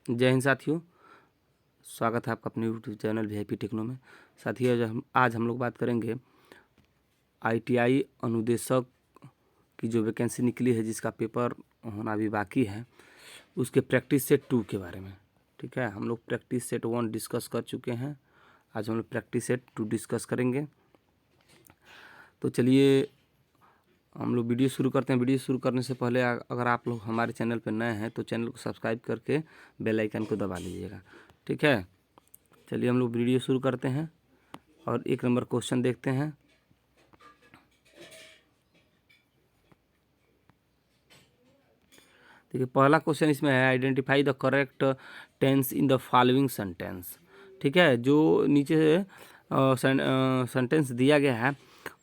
जय हिंद साथियों, स्वागत है आपका अपने यूट्यूब चैनल वीआईपी टेक्नो में। साथियों, आज हम लोग बात करेंगे आईटीआई अनुदेशक की जो वैकेंसी निकली है, जिसका पेपर होना अभी बाकी है, उसके प्रैक्टिस सेट 2 के बारे में। ठीक है, हम लोग प्रैक्टिस सेट 1 डिस्कस कर चुके हैं। आज हम लोग प्रैक्टिस सेट 2 डिस्कस करेंगे। तो चलिए हम लोग वीडियो शुरू करते हैं। वीडियो शुरू करने से पहले अगर आप लोग हमारे चैनल पर नए हैं तो चैनल को सब्सक्राइब करके बेल आइकन को दबा लीजिएगा। ठीक है, चलिए हम लोग वीडियो शुरू करते हैं और 1 नंबर क्वेश्चन देखते हैं। देखिए, पहला क्वेश्चन इसमें है, identify the correct tense in the following sentence. ठीक है, जो नीचे सेंटेंस दिया गया है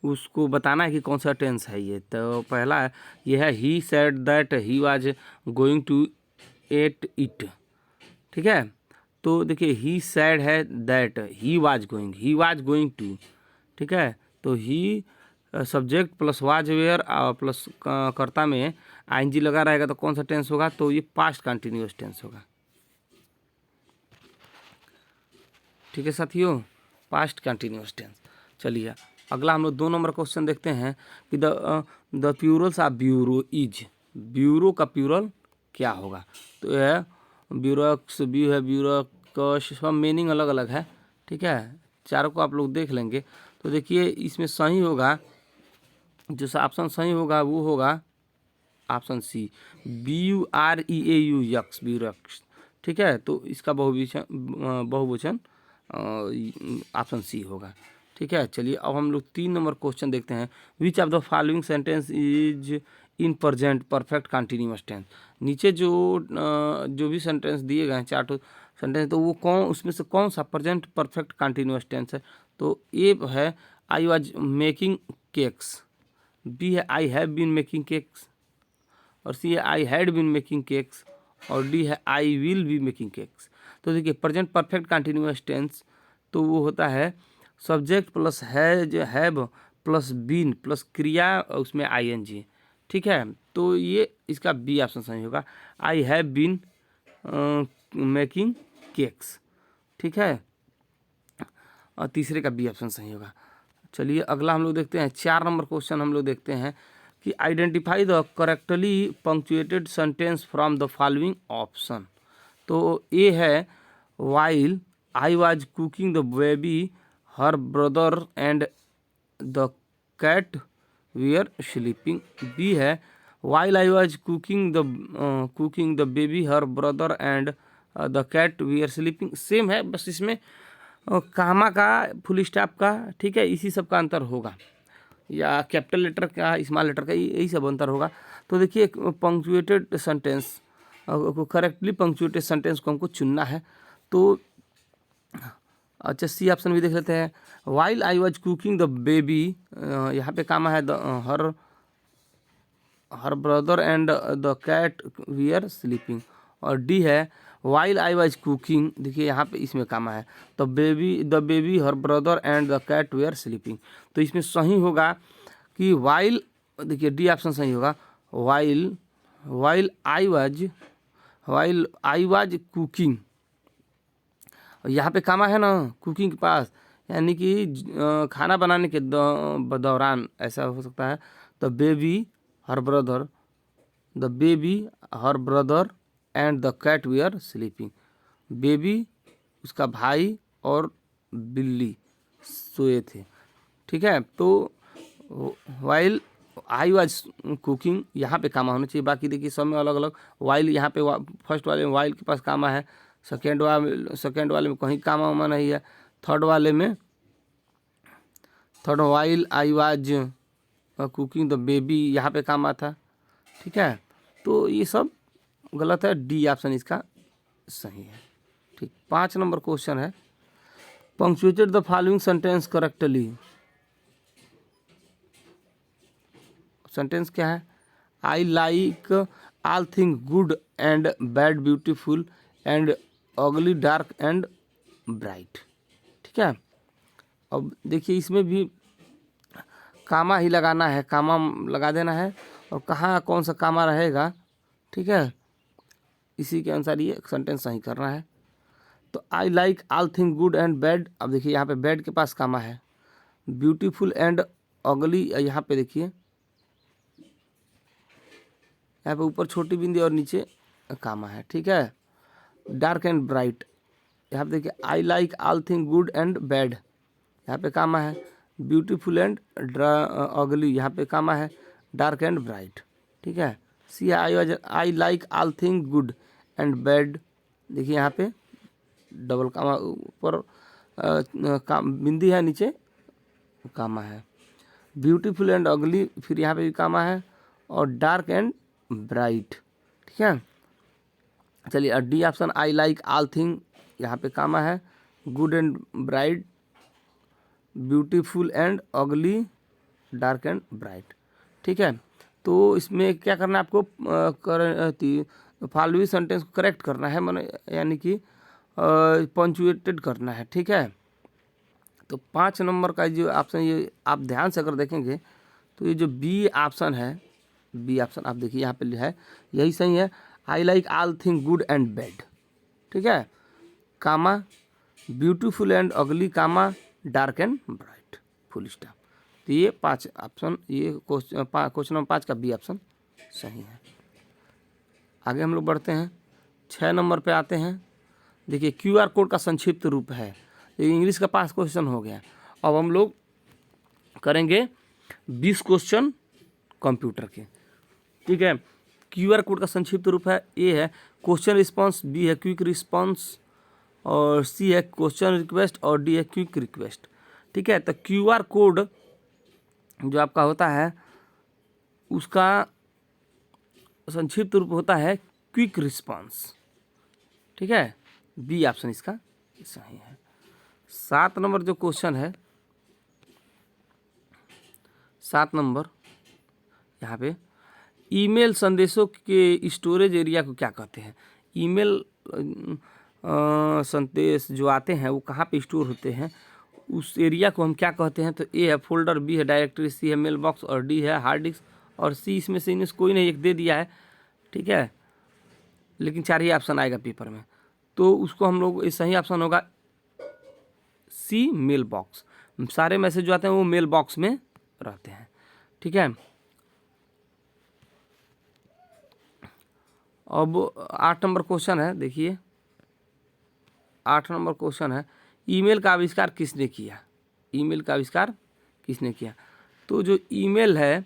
उसको बताना है कि कौन सा टेंस है ये। तो पहला ये है, he said that he was going to ate it. ठीक है, तो देखिए ही सैड है that he was going to. ठीक है, तो he subject plus was were plus कर्ता में आईएनजी लगा रहेगा तो कौन सा टेंस होगा? तो ये पास्ट कंटिन्यूअस टेंस होगा। ठीक है साथियों, पास्ट कंटिन्यूअस टेंस। चलिए अगला हम लोग 2 नंबर क्वेश्चन देखते हैं कि the plurals of bureau is. Bureau का प्यूरल क्या होगा? तो यह ब्यूरोक्स व्यू है, ब्यूरोक्स, सब मीनिंग अलग अलग है। ठीक है, चारों को आप लोग देख लेंगे। तो देखिए इसमें सही होगा, जो ऑप्शन सही होगा वो होगा ऑप्शन सी, BUREAU यक्स, ब्यूरोक्स। ठीक है, तो इसका बहुवचन ऑप्शन सी होगा। ठीक है, चलिए अब हम लोग 3 नंबर क्वेश्चन देखते हैं। Which of the following sentence is in present perfect continuous tense. नीचे जो भी सेंटेंस दिए गए हैं, 4 सेंटेंस, तो वो उसमें से कौन सा प्रेजेंट परफेक्ट कंटिन्यूअस टेंस है? तो ए है, I was making cakes. B है, I have been making cakes. और सी है, I had been making cakes. और डी है, I will be making cakes. तो देखिए प्रेजेंट परफेक्ट कंटिन्यूअस टेंस तो वो होता है subject plus have plus been plus क्रिया उसमें आईएनजी। ठीक है, तो ये इसका बी ऑप्शन सही होगा, I have been making cakes. ठीक है, और तीसरे का बी ऑप्शन सही होगा। चलिए अगला हम लोग देखते हैं, 4 नंबर क्वेश्चन हम लोग देखते हैं कि identify the correctly punctuated sentence from the following option. तो ए है, while I was cooking the baby her brother and the cat were sleeping. B है, while I was cooking the baby her brother and the cat were sleeping. Same है, बस इसमें कामा का, full stop का, ठीक है, इसी सब का अंतर होगा, या कैपिटल लेटर का, स्मॉल लेटर का, यही सब अंतर होगा। तो देखिए पंक्चुएटेड सेंटेंस को, करेक्टली पंक्चुएटेड सेंटेंस को हमको चुनना है। तो अच्छा सी ऑप्शन भी देख लेते हैं, while I was cooking the baby, यहाँ पे कामा है, her brother and the cat were sleeping. और डी है, वाइल आई वाज कुकिंग, देखिए यहाँ पे इसमें कामा है, the baby her brother and the cat were sleeping. तो इसमें सही होगा कि वाइल, देखिए डी ऑप्शन सही होगा, वाइल आई वाज कुकिंग। यहाँ पे कामा है ना कुकिंग के पास, यानी कि खाना बनाने के दौरान ऐसा हो सकता है। The baby her brother and the cat were sleeping. Baby उसका भाई और बिल्ली सोए थे। ठीक है, तो वाइल आई वाज कुकिंग, यहाँ पे कामा होना चाहिए। बाकी देखिए सब में अलग अलग, वाइल यहाँ पे फर्स्ट वाले में वाइल के पास कामा है, सेकेंड वाले में कहीं कामा वामा नहीं है, third while I was cooking the baby, यहाँ पे कामा था। ठीक है, तो ये सब गलत है, डी ऑप्शन इसका सही है। ठीक, 5 नंबर क्वेश्चन है, punctuated the following sentence correctly. Sentence क्या है? I like all thing good and bad, beautiful and अगली, डार्क एंड ब्राइट। ठीक है, अब देखिए इसमें भी कामा ही लगाना है, कामा लगा देना है, और कहाँ कौन सा कामा रहेगा, ठीक है, इसी के अनुसार ये सेंटेंस सही करना है। तो आई like all thing good and bad, अब देखिए यहाँ पे बैड के पास कामा है। ब्यूटीफुल एंड अगली, यहाँ पे देखिए यहाँ पे ऊपर छोटी बिंदी और नीचे कामा है, ठीक है। डार्क एंड ब्राइट, यहाँ पे देखिए आई like all thing good and bad, यहाँ पे कामा है। ब्यूटीफुल एंड अगली, यहाँ पे कामा है। डार्क एंड ब्राइट, ठीक है। C I like all thing good and bad, देखिए यहाँ पे डबल कामा, ऊपर बिंदी है, नीचे कामा है। ब्यूटीफुल एंड अगली, फिर यहाँ पे भी कामा है। और डार्क एंड ब्राइट, ठीक है। चलिए डी ऑप्शन आई लाइक ऑल थिंग, यहाँ पे कामा है। Good and bright, beautiful and अगली, डार्क एंड ब्राइट, ठीक है। तो इसमें क्या करना है आपको, फॉलोइंग सेंटेंस को करेक्ट करना है, माने यानी कि पंचुएटेड करना है, ठीक है। तो 5 नंबर का जो ऑप्शन, ये आप ध्यान से अगर देखेंगे तो ये जो बी ऑप्शन है, बी ऑप्शन आप देखिए यहाँ पे है, यही सही है। I like all thing good and bad, ठीक है, comma beautiful and ugly, comma dark and bright, full stop. तो ये 5 ऑप्शन, ये क्वेश्चन नंबर 5 का बी ऑप्शन सही है। आगे हम लोग बढ़ते हैं, 6 नंबर पे आते हैं। देखिए क्यूआर कोड का संक्षिप्त रूप है, ये इंग्लिश का 5 क्वेश्चन हो गया। अब हम लोग करेंगे 20 क्वेश्चन कंप्यूटर के, ठीक है। क्यूआर कोड का संक्षिप्त रूप है, ए है क्वेश्चन रिस्पांस, बी है क्विक रिस्पांस, और सी है क्वेश्चन रिक्वेस्ट, और डी है क्विक रिक्वेस्ट, ठीक है। तो क्यूआर कोड जो आपका होता है उसका संक्षिप्त रूप होता है क्विक रिस्पांस, ठीक है। बी ऑप्शन इसका सही है। 7 नंबर जो क्वेश्चन है, 7 नंबर यहाँ पे ईमेल संदेशों के स्टोरेज एरिया को क्या कहते हैं। ईमेल संदेश जो आते हैं वो कहाँ पे स्टोर होते हैं, उस एरिया को हम क्या कहते हैं। तो ए है फोल्डर, बी है डायरेक्टरी, सी है मेल बॉक्स, और डी है हार्ड डिस्क, और सी इसमें से इन्हें कोई नहीं, एक दे दिया है, ठीक है, लेकिन 4 ही ऑप्शन आएगा पेपर में। तो उसको हम लोग, सही ऑप्शन होगा सी, मेल बॉक्स। सारे मैसेज जो आते हैं वो मेल बॉक्स में रहते हैं, ठीक है। अब 8 नंबर क्वेश्चन है, देखिए 8 नंबर क्वेश्चन है ईमेल का आविष्कार किसने किया। ईमेल का आविष्कार किसने किया। तो जो ईमेल है,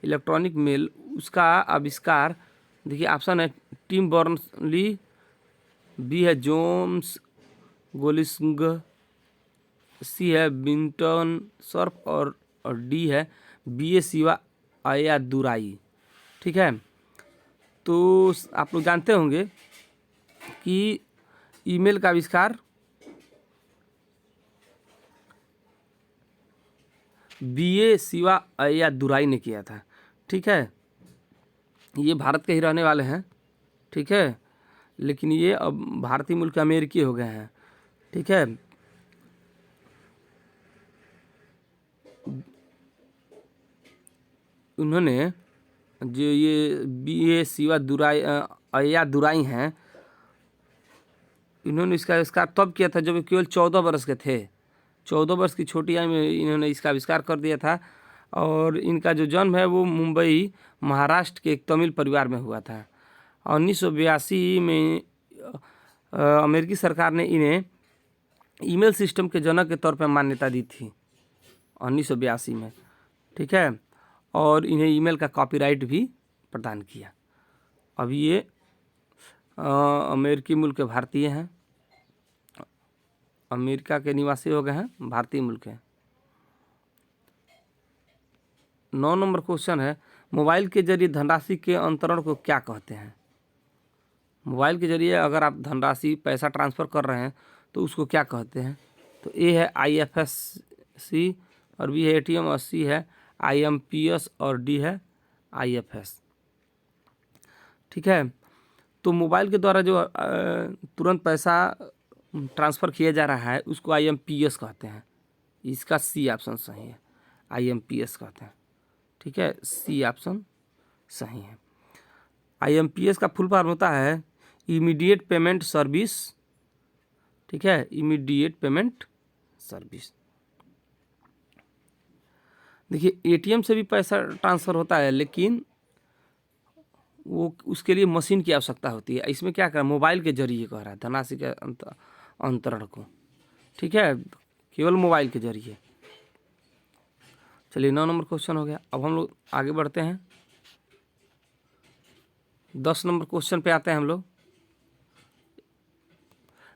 इलेक्ट्रॉनिक मेल, उसका आविष्कार देखिए ऑप्शन है टिम बर्नर्स-ली, बी है जोन्स गोलिंग, सी है बिंटन सर्फ, और डी है बी शिवा अय्यादुराई, ठीक है। तो आप लोग जानते होंगे कि ईमेल का आविष्कार बी शिवा अय्यादुराई ने किया था, ठीक है। ये भारत के ही रहने वाले हैं, ठीक है, लेकिन ये अब भारतीय मूल के अमेरिकी हो गए हैं, ठीक है। उन्होंने जो ये बी शिवा अय्यादुराई हैं, इन्होंने इसका आविष्कार तब किया था जब ये केवल 14 वर्ष के थे। 14 वर्ष की छोटी आयु में इन्होंने इसका आविष्कार कर दिया था। और इनका जो जन्म है वो मुंबई महाराष्ट्र के एक तमिल परिवार में हुआ था। 1982 में अमेरिकी सरकार ने इन्हें ईमेल सिस्टम के जनक के तौर पर मान्यता दी थी 1982 में, ठीक है। और इन्हें ईमेल का कॉपीराइट भी प्रदान किया। अब ये अमेरिकी मूल के भारतीय हैं, अमेरिका के निवासी हो गए हैं, भारतीय मूल के। 9 नंबर क्वेश्चन है मोबाइल के जरिए धनराशि के अंतरण को क्या कहते हैं। मोबाइल के जरिए अगर आप धनराशि पैसा ट्रांसफ़र कर रहे हैं तो उसको क्या कहते हैं। तो ए है IFSC, और बी है ATM, और सी है IMPS, और डी है IFS, ठीक है। तो मोबाइल के द्वारा जो तुरंत पैसा ट्रांसफ़र किया जा रहा है उसको IMPS कहते हैं। इसका सी ऑप्शन सही है, IMPS कहते हैं, ठीक है, सी ऑप्शन सही है। IMPS का फुल फॉर्म होता है इमीडिएट पेमेंट सर्विस, ठीक है, इमीडिएट पेमेंट सर्विस। देखिए एटीएम से भी पैसा ट्रांसफ़र होता है, लेकिन वो उसके लिए मशीन की आवश्यकता होती है। इसमें क्या कर रहा है, मोबाइल के जरिए कह रहा है धनराशि के अंतरण को, ठीक है, केवल मोबाइल के जरिए। चलिए 9 नंबर क्वेश्चन हो गया। अब हम लोग आगे बढ़ते हैं, 10 नंबर क्वेश्चन पे आते हैं हम लोग।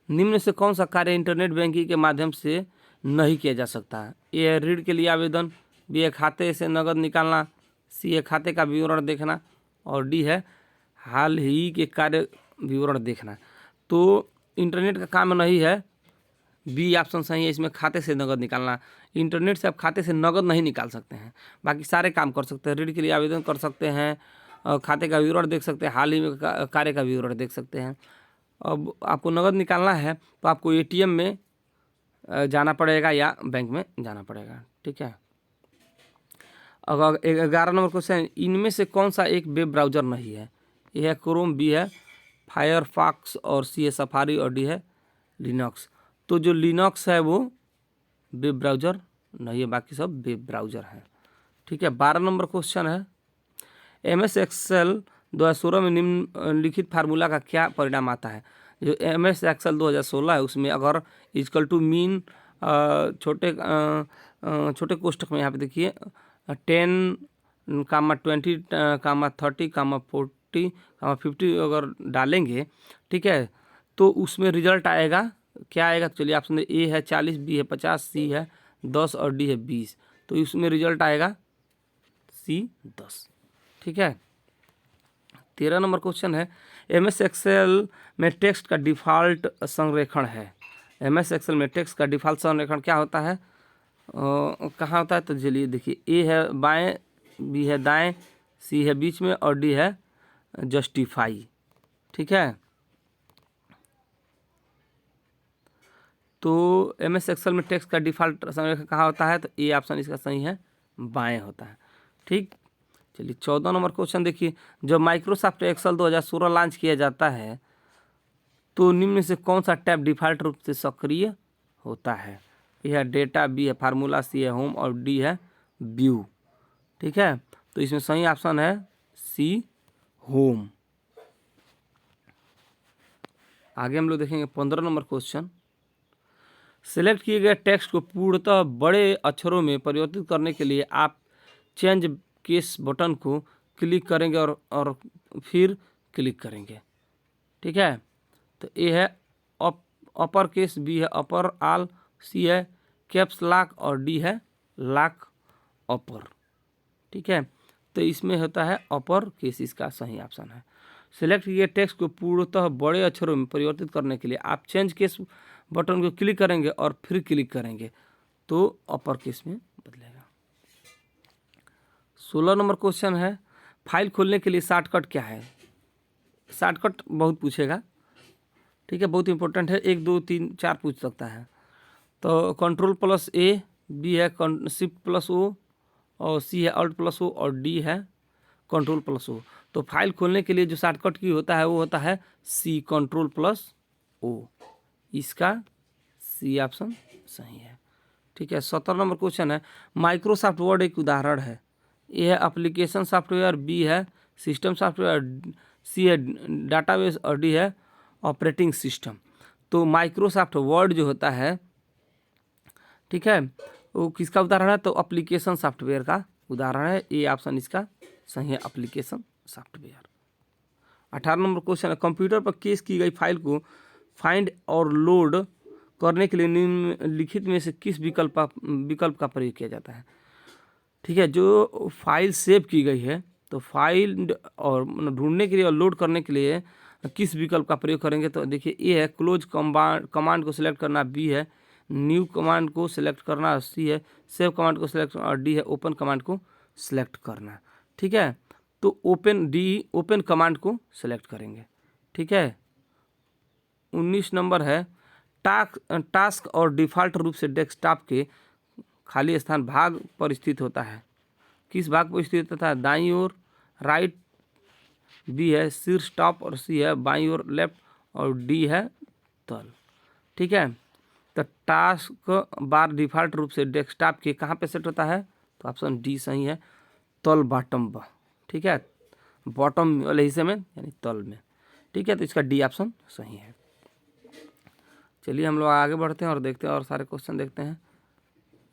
निम्न से कौन सा कार्य इंटरनेट बैंकिंग के माध्यम से नहीं किया जा सकता है? ए है ऋण के लिए आवेदन, बी है खाते से नकद निकालना, सी है खाते का विवरण देखना, और डी है हाल ही के कार्य विवरण देखना। तो इंटरनेट का काम नहीं है, बी ऑप्शन सही है इसमें, खाते से नकद निकालना। इंटरनेट से आप खाते से नकद नहीं निकाल सकते हैं, बाकी सारे काम कर सकते हैं। ऋण के लिए आवेदन कर सकते हैं, खाते का विवरण देख सकते हैं, हाल ही में कार्य का विवरण देख सकते हैं। अब आपको नकद निकालना है तो आपको एटीएम में जाना पड़ेगा या बैंक में जाना पड़ेगा, ठीक है। अगर 11 नंबर क्वेश्चन, इनमें से कौन सा एक वेब ब्राउज़र नहीं है? ए है क्रोम, बी है फायरफॉक्स, और सी है सफारी, और डी है लिनक्स। तो जो लिनक्स है वो वेब ब्राउज़र नहीं है, बाकी सब वेब ब्राउज़र है, ठीक है। 12 नंबर क्वेश्चन है, MS एक्सेल 2016 में निम्नलिखित फार्मूला का क्या परिणाम आता है? जो MS एक्सेल 2016 है उसमें अगर इक्वल टू मीन छोटे कोष्टक में यहाँ पे देखिए 10, 20, 30, 40, 50 अगर डालेंगे, ठीक है, तो उसमें रिजल्ट आएगा क्या आएगा? चलिए ऑप्शन ए है 40, बी है 50, सी है 10, और डी है 20। तो इसमें रिजल्ट आएगा सी 10, ठीक है। 13 नंबर क्वेश्चन है, MS एक्सेल में टेक्स्ट का डिफ़ॉल्ट संरेखण है। MS एक्सेल में टेक्स्ट का डिफ़ॉल्ट संरेखण क्या होता है, कहाँ होता है? तो चलिए देखिए, ए है बाएं, बी है दाएं, सी है बीच में, और डी है जस्टिफाई, ठीक है। तो MS एक्सेल में टेक्स्ट का डिफ़ॉल्ट संरेखण कहाँ होता है? तो ए ऑप्शन इसका सही है, बाएं होता है, ठीक। चलिए 14 नंबर क्वेश्चन देखिए, जब माइक्रोसॉफ्ट एक्सेल 2016 लॉन्च किया जाता है तो निम्न में से कौन सा टैब डिफ़ॉल्ट रूप से सक्रिय होता है? ए है डेटा, बी है फार्मूला, सी है होम, और डी है व्यू, ठीक है। तो इसमें सही ऑप्शन है सी होम। आगे हम लोग देखेंगे 15 नंबर क्वेश्चन, सिलेक्ट किए गए टेक्स्ट को पूर्णतः बड़े अक्षरों में परिवर्तित करने के लिए आप चेंज केस बटन को क्लिक करेंगे और फिर क्लिक करेंगे, ठीक है। तो ए है अपर केस, बी है अपर आल, सी है कैप्स लॉक, और डी है लॉक अपर, ठीक है। तो इसमें होता है अपर केस, इसका सही ऑप्शन है। सिलेक्ट किए टेक्स्ट को पूर्णतः बड़े अक्षरों में परिवर्तित करने के लिए आप चेंज केस बटन को क्लिक करेंगे और फिर क्लिक करेंगे तो अपर केस में बदलेगा। 16 नंबर क्वेश्चन है, फाइल खोलने के लिए शॉर्टकट क्या है? शॉर्टकट बहुत पूछेगा, ठीक है, बहुत इंपॉर्टेंट है, 1, 2, 3, 4 पूछ सकता है। तो Ctrl+A, बी है Shift+O, और सी है Alt+O, और डी है Ctrl+O। तो फाइल खोलने के लिए जो शॉर्टकट की होता है वो होता है सी, Ctrl+O। इसका सी ऑप्शन सही है, ठीक है। 17 नंबर क्वेश्चन है, माइक्रोसॉफ्ट वर्ड एक उदाहरण है। ए है एप्लीकेशन सॉफ्टवेयर, बी है सिस्टम सॉफ्टवेयर, सी है डाटाबेस, और डी है ऑपरेटिंग सिस्टम। तो माइक्रोसॉफ्ट वर्ड जो होता है, ठीक है, वो किसका उदाहरण है? तो एप्लीकेशन सॉफ्टवेयर का उदाहरण है। ए ऑप्शन इसका सही है, एप्लीकेशन सॉफ्टवेयर। 18 नंबर क्वेश्चन है, कंप्यूटर पर केस की गई फाइल को फाइंड और लोड करने के लिए निम्नलिखित में से किस विकल्प का प्रयोग किया जाता है? ठीक है, जो फाइल सेव की गई है तो फाइल और ढूंढने के लिए और लोड करने के लिए किस विकल्प का प्रयोग करेंगे? तो देखिए, ए है क्लोज कमांड को सिलेक्ट करना, बी है न्यू कमांड को सिलेक्ट करना, सी है सेव कमांड को सिलेक्ट करना, और डी है ओपन कमांड को सिलेक्ट करना, ठीक है। तो ओपन कमांड को सिलेक्ट करेंगे, ठीक है। 19 नंबर है, टास्क और डिफ़ॉल्ट रूप से डेस्कटॉप के खाली स्थान भाग पर स्थित होता है। किस भाग पर स्थित होता है? दाईं ओर, राइट, बी है शीर्ष टॉप, और सी है बाईं ओर लेफ्ट, और डी है तल। ठीक है, तो टास्क बार डिफ़ॉल्ट रूप से डेस्कटॉप के कहाँ पे सेट होता है, तो ऑप्शन डी सही है, तल बॉटम पर। ठीक है, बॉटम वाले हिस्से में यानी तल में। ठीक है, तो इसका डी ऑप्शन सही है। चलिए हम लोग आगे बढ़ते हैं और देखते हैं और सारे क्वेश्चन देखते हैं।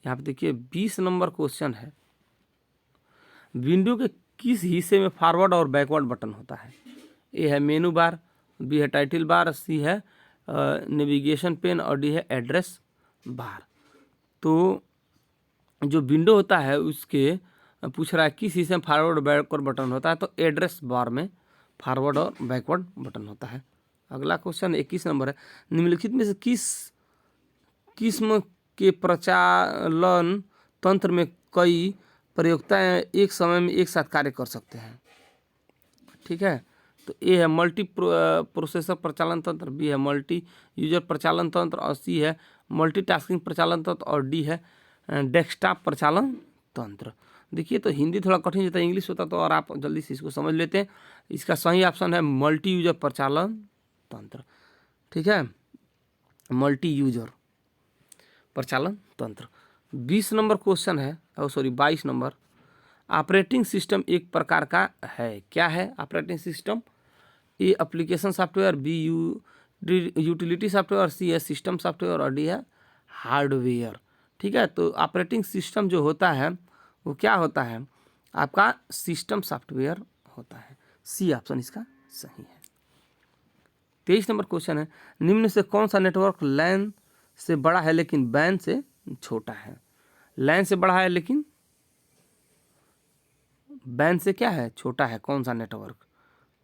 यहाँ पे देखिए 20 नंबर क्वेश्चन है, विंडो के किस हिस्से में फॉरवर्ड और बैकवर्ड बटन होता है। ए है मेनू बार, बी है टाइटल बार, सी है नेविगेशन पेन और डी है एड्रेस बार। तो जो विंडो होता है उसके पूछ रहा है किस हिस्से में फॉरवर्ड और बैकवर्ड बटन होता है, तो एड्रेस बार में फॉरवर्ड और बैकवर्ड बटन होता है। अगला क्वेश्चन 21 नंबर है, निम्नलिखित में से किस किस्म के प्रचालन तंत्र में कई प्रयोक्ताएं एक समय में एक साथ कार्य कर सकते हैं। ठीक है, तो ए है मल्टी प्रोसेसर प्रचालन तंत्र, बी है मल्टी यूजर प्रचालन तंत्र और सी है मल्टीटास्किंग प्रचालन तंत्र और डी है डेस्कटॉप प्रचालन तंत्र। देखिए तो हिंदी थोड़ा कठिन होता है, इंग्लिश होता तो और आप जल्दी से इसको समझ लेते हैं। इसका सही ऑप्शन है मल्टी यूजर प्रचालन तंत्र। ठीक है, मल्टी यूजर प्रचालन तंत्र। 20 नंबर क्वेश्चन है, 22 नंबर, ऑपरेटिंग सिस्टम एक प्रकार का है, क्या है operating system. A application software, B utility software, C है सिस्टम सॉफ्टवेयर और डी है हार्डवेयर। ठीक है, तो ऑपरेटिंग सिस्टम जो होता है वो क्या होता है, आपका सिस्टम सॉफ्टवेयर होता है। सी ऑप्शन इसका सही है। 23 नंबर क्वेश्चन है, निम्न से कौन सा नेटवर्क लैन से बड़ा है लेकिन बैन से छोटा है। लैन से बड़ा है लेकिन बैन से क्या है, छोटा है, कौन सा नेटवर्क।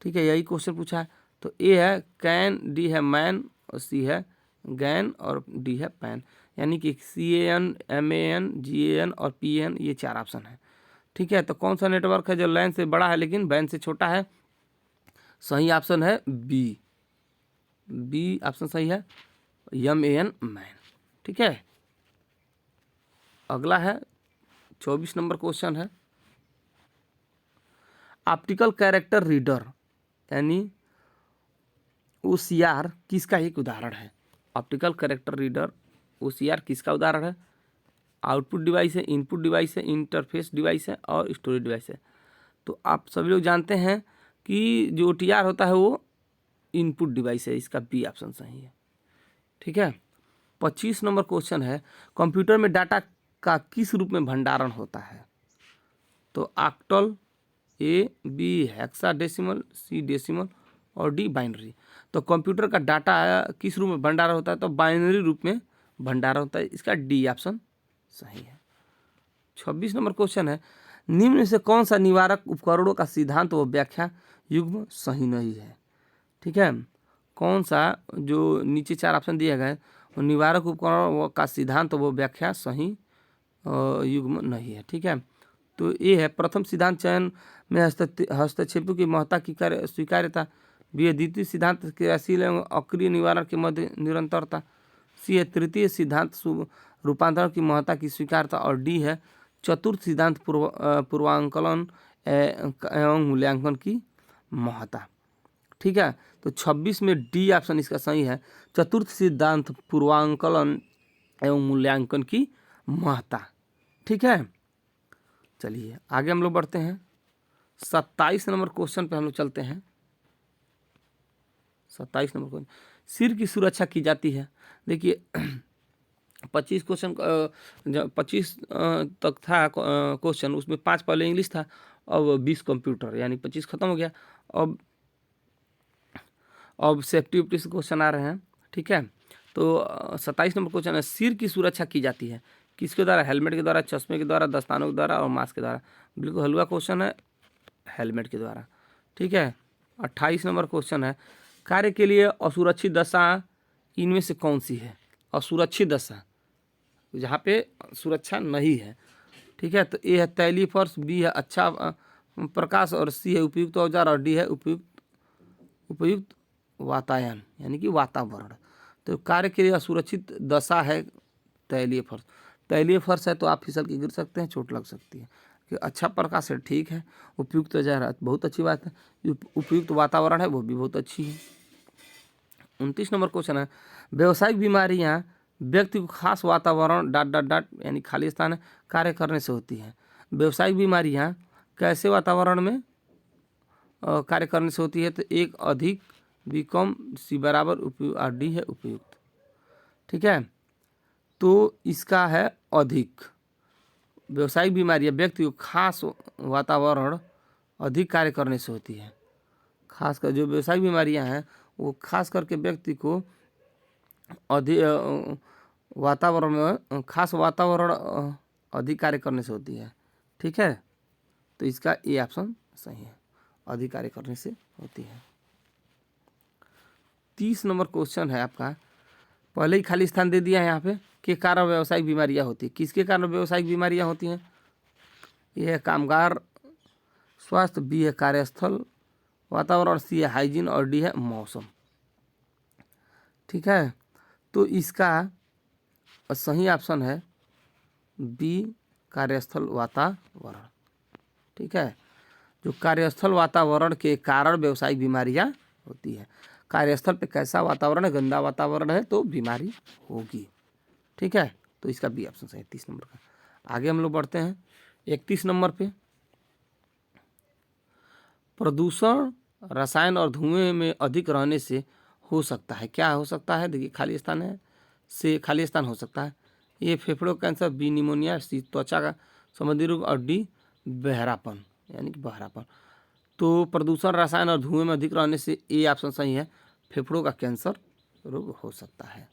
ठीक है, यही क्वेश्चन पूछा है। तो ए है कैन, डी है मैन और सी है गैन और डी है पैन, यानी कि CAN, MAN, GAN और PAN, ये 4 ऑप्शन है। ठीक है, तो कौन सा नेटवर्क है जो लैन से बड़ा है लेकिन बैन से छोटा है, सही ऑप्शन है बी, बी ऑप्शन सही है, MAN मैन। ठीक है, अगला है 24 नंबर क्वेश्चन है, ऑप्टिकल कैरेक्टर रीडर यानी OCR किसका एक उदाहरण है। ऑप्टिकल कैरेक्टर रीडर OCR किसका उदाहरण है। आउटपुट डिवाइस है, इनपुट डिवाइस है, इंटरफेस डिवाइस है और स्टोरेज डिवाइस है। तो आप सभी लोग जानते हैं कि जो OTR होता है वो इनपुट डिवाइस है, इसका बी ऑप्शन सही है। ठीक है, 25 नंबर क्वेश्चन है, कंप्यूटर में डाटा का किस रूप में भंडारण होता है। तो ऑक्टल, ए, बी हेक्साडेसिमल, सी डेसिमल और डी बाइनरी। तो कंप्यूटर का डाटा किस रूप में भंडारण होता है, तो बाइनरी रूप में भंडारण होता है, इसका डी ऑप्शन सही है। 26 नंबर क्वेश्चन है, निम्न में से कौन सा निवारक उपकरणों का सिद्धांत व व्याख्या युग्म सही नहीं है। ठीक है, कौन सा जो नीचे 4 ऑप्शन दिए गए वो निवारक उपकरणों का सिद्धांत व व्याख्या सही युग्म नहीं है। ठीक है, तो ये है प्रथम सिद्धांत चयन में हस्तक्षेपों की महत्ता की स्वीकार्यता, बी है द्वितीय सिद्धांत क्रियाशील एवं अक्रिय निवारण के मध्य निरंतरता, सी है तृतीय सिद्धांत रूपांतरण की महत्ता की स्वीकार्यता और डी है चतुर्थ सिद्धांत पूर्वांकलन एवं मूल्यांकन की महत्ता। ठीक है, तो 26 में डी ऑप्शन इसका सही है, चतुर्थ सिद्धांत पूर्वांकलन एवं मूल्यांकन की महत्ता। ठीक है, चलिए आगे हम लोग बढ़ते हैं। 27 नंबर क्वेश्चन पे हम लोग चलते हैं। 27 नंबर क्वेश्चन, सिर की सुरक्षा की जाती है। देखिए 25 क्वेश्चन 25 तक था क्वेश्चन, उसमें 5 पहले इंग्लिश था, अब 20 कंप्यूटर, यानी 25 खत्म हो गया। अब सेफ्टी वेफ्टी से क्वेश्चन आ रहे हैं। ठीक है, तो 27 नंबर क्वेश्चन है, सिर की सुरक्षा की जाती है किसके द्वारा, हेलमेट के द्वारा, चश्मे के द्वारा, दस्तानों के द्वारा और मास्क के द्वारा। बिल्कुल हलवा क्वेश्चन है, हेलमेट के द्वारा। ठीक है, 28 नंबर क्वेश्चन है, कार्य के लिए असुरक्षित दशा इनमें से कौन सी है। असुरक्षित दशा जहाँ पे सुरक्षा नहीं है। ठीक है, तो ए है तैलीय फर्श, बी है अच्छा प्रकाश और सी है उपयुक्त औजार और डी है उपयुक्त वातायन यानी कि वातावरण। तो कार्य के लिए असुरक्षित दशा है तैलीय फर्श। तैलीय फर्श है तो आप फिसल के गिर सकते हैं, चोट लग सकती है। कि अच्छा प्रकाश है ठीक है, उपयुक्त औजार है बहुत अच्छी बात है, उपयुक्त वातावरण है वो भी बहुत अच्छी है। 29 नंबर क्वेश्चन है, व्यावसायिक बीमारियां व्यक्ति को खास वातावरण डॉट डॉट डॉट यानी खाली स्थान है कार्य करने से होती है। व्यावसायिक बीमारियां कैसे वातावरण में कार्य करने से होती है? तो एक अधिक, बी कम, सी बराबर, और डी है उपयुक्त। ठीक है, तो इसका है अधिक। व्यावसायिक बीमारियां व्यक्ति को खास वातावरण अधिक कार्य करने से होती है। खासकर जो व्यावसायिक बीमारियां हैं वो खास करके व्यक्ति को अधिक वातावरण में खास वातावरण अधिक कार्य करने से होती है। ठीक है, तो इसका ए ऑप्शन सही है, अधिक कार्य करने से होती है। 30 नंबर क्वेश्चन है आपका, पहले ही खाली स्थान दे दिया है यहाँ पे, के कारण व्यावसायिक बीमारियाँ होती है। किसके कारण व्यावसायिक बीमारियाँ होती हैं? ये है कामगार स्वास्थ्य, बी है कार्यस्थल वातावरण, सी है हाइजीन, और डी है मौसम। ठीक है, तो इसका सही ऑप्शन है बी, कार्यस्थल वातावरण। ठीक है, जो कार्यस्थल वातावरण के कारण व्यावसायिक बीमारियां होती है। कार्यस्थल पे कैसा वातावरण है, गंदा वातावरण है तो बीमारी होगी। ठीक है, तो इसका बी ऑप्शन सही है 30 नंबर का। आगे हम लोग बढ़ते हैं 31 नंबर पे, प्रदूषण रसायन और धुएं में अधिक रहने से हो सकता है। क्या हो सकता है? देखिए खाली स्थान है, से खाली स्थान हो सकता है। ए फेफड़ों का कैंसर, बी निमोनिया, सी त्वचा का संबंधी रोग, और डी बहरापन यानी कि बहरापन। तो प्रदूषण रसायन और धुएं में अधिक रहने से ए ऑप्शन सही है, फेफड़ों का कैंसर रोग हो सकता है।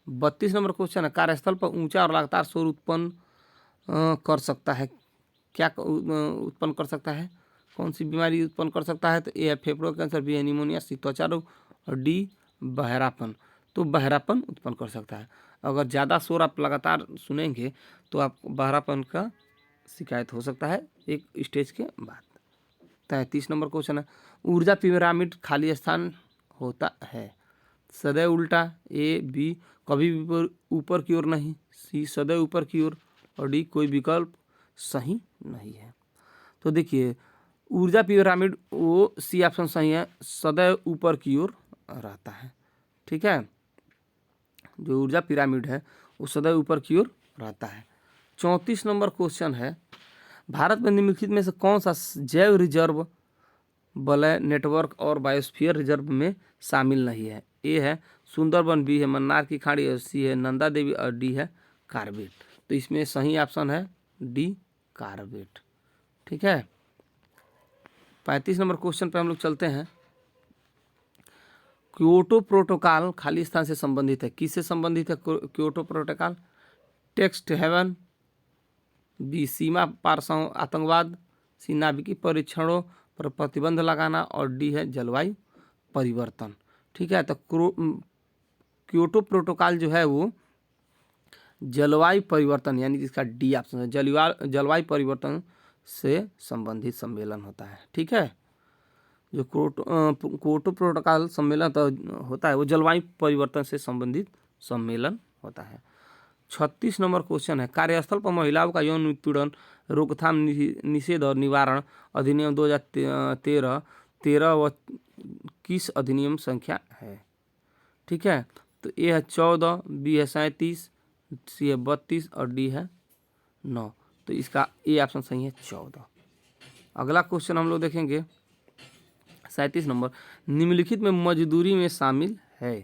32 नंबर क्वेश्चन है, कार्यस्थल पर ऊंचा और लगातार शोर उत्पन्न कर सकता है। क्या उत्पन्न कर सकता है? कौन सी बीमारी उत्पन्न कर सकता है? तो ए है फेफड़ों का कैंसर, बी है निमोनिया, सी त्वचा रोग, और डी बहरापन। तो बहरापन उत्पन्न कर सकता है। अगर ज़्यादा शोर आप लगातार सुनेंगे तो आपको बहरापन का शिकायत हो सकता है एक स्टेज के बाद। 33 नंबर क्वेश्चन है, ऊर्जा पिरामिड खाली स्थान होता है। सदैव उल्टा, ए बी कभी भी ऊपर की ओर नहीं, सी सदैव ऊपर की ओर, और डी कोई विकल्प सही नहीं है। तो देखिए ऊर्जा पिरामिड वो सी ऑप्शन सही है, सदैव ऊपर की ओर रहता है। ठीक है, जो ऊर्जा पिरामिड है वो सदैव ऊपर की ओर रहता है। 34 नंबर क्वेश्चन है, भारत में निम्नलिखित में से कौन सा जैव रिजर्व वलय नेटवर्क और बायोस्फीयर रिजर्व में शामिल नहीं है? ए है सुंदरबन, बी है मन्नार की खाड़ी, और सी है नंदा देवी, और डी है कार्बेट। तो इसमें सही ऑप्शन है डी कार्बेट। ठीक है, 35 नंबर क्वेश्चन पे हम लोग चलते हैं। क्योटो प्रोटोकॉल खाली स्थान से संबंधित है। किससे संबंधित है Kyoto protocol? Tax haven, B सीमा पार आतंकवाद, सी नाभिकीय परीक्षणों पर प्रतिबंध लगाना, और डी है जलवायु परिवर्तन। ठीक है, तो क्योटो प्रोटोकॉल जो है वो जलवायु परिवर्तन यानी जिसका डी ऑप्शन है, जलवायु परिवर्तन से संबंधित सम्मेलन होता है। ठीक है, जो क्योटो प्रोटोकॉल सम्मेलन तो होता है वो जलवायु परिवर्तन से संबंधित सम्मेलन होता है। 36 नंबर क्वेश्चन है, कार्यस्थल पर महिलाओं का यौन उत्पीड़न रोकथाम निषेध और निवारण अधिनियम 2013 व किस अधिनियम संख्या है? ठीक है, तो ए है 14, बी है 37, सी है 32, और डी है 9। तो इसका ए ऑप्शन सही है 14। अगला क्वेश्चन हम लोग देखेंगे 37 नंबर, निम्नलिखित में मजदूरी में शामिल है।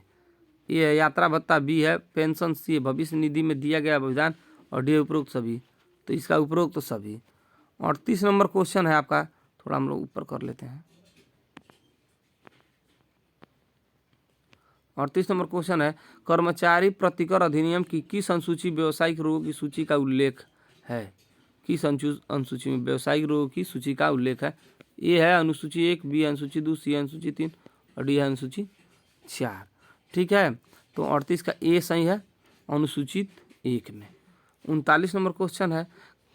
ए है यात्रा भत्ता, बी है पेंशन, सी है भविष्य निधि में दिया गया विधान, और डी है उपरोक्त सभी। तो इसका उपरोक्त सभी। 38 नंबर क्वेश्चन है आपका, थोड़ा हम लोग ऊपर कर लेते हैं। 38 नंबर क्वेश्चन है, कर्मचारी प्रतिकर अधिनियम की किस अनुसूची व्यावसायिक रोगों की सूची का उल्लेख है? किस अनुसूची में व्यावसायिक रोगों की सूची का उल्लेख है? ए है अनुसूची 1, बी अनुसूची 2, सी अनुसूची 3, और डी है अनुसूची 4। ठीक है, तो 38 का ए सही है अनुसूचित 1 में। 39 नंबर क्वेश्चन है,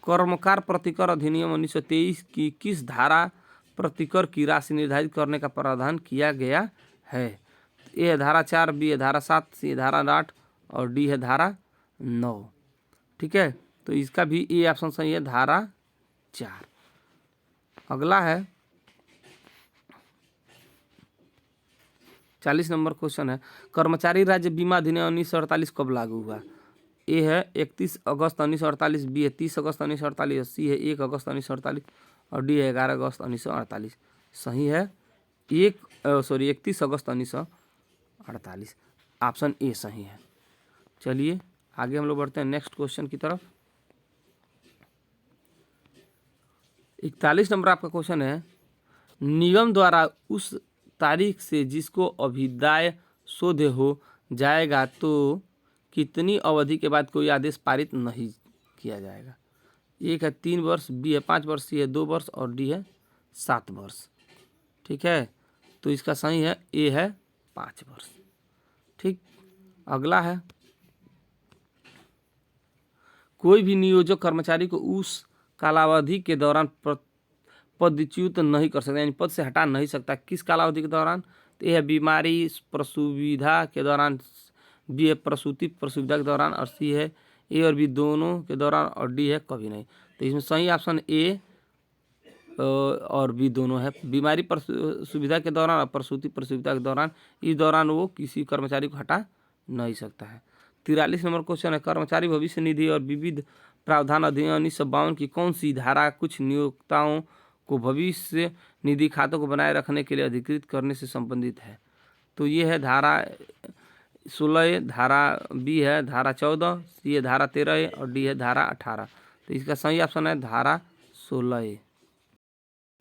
कर्मकार प्रतिकर अधिनियम 1923 की किस धारा प्रतिकर की राशि निर्धारित करने का प्रावधान किया गया है? ए है धारा 4, बी है धारा 7, सी है धारा 8, और डी है धारा 9। ठीक है, तो इसका भी ए ऑप्शन सही है धारा 4। अगला है 40 नंबर क्वेश्चन है, कर्मचारी राज्य बीमा अधिनियम 1948 कब लागू हुआ? ए है 31 अगस्त 1948, बी है 30 अगस्त 1948, सी है 1 अगस्त 1948 और डी है 11 अगस्त 1948। सही है 31 अगस्त 1948, ऑप्शन ए सही है। चलिए आगे हम लोग बढ़ते हैं नेक्स्ट क्वेश्चन की तरफ। 41 नंबर आपका क्वेश्चन है, निगम द्वारा उस तारीख से जिसको अभिदाय शोध हो जाएगा तो कितनी अवधि के बाद कोई आदेश पारित नहीं किया जाएगा? एक है 3 वर्ष, बी है 5 वर्ष, सी है 2 वर्ष और डी है 7 वर्ष। ठीक है, तो इसका सही है ए है 5 वर्ष। ठीक, अगला है, कोई भी नियोजक कर्मचारी को उस कालावधि के दौरान पदच्युत नहीं कर सकता, यानी पद से हटा नहीं सकता। किस कालावधि के दौरान? तो यह है बीमारी प्रसुविधा के दौरान, बी है प्रसूति प्रसुविधा के दौरान और सी है ए और बी दोनों के दौरान और डी है कभी नहीं। तो इसमें सही ऑप्शन ए और बी दोनों है, बीमारी प्रसुविधा के दौरान और प्रसूति प्रसुविधा के दौरान, इस दौरान वो किसी कर्मचारी को हटा नहीं सकता है। 43 नंबर क्वेश्चन है, कर्मचारी भविष्य निधि और विविध प्रावधान अधिनियम 1952 की कौन सी धारा कुछ नियोक्ताओं को भविष्य निधि खातों को बनाए रखने के लिए अधिकृत करने से संबंधित है? तो ये है धारा 16, धारा बी है धारा 14, सी है धारा 13 और डी है धारा 18। तो इसका सही ऑप्शन है धारा 16।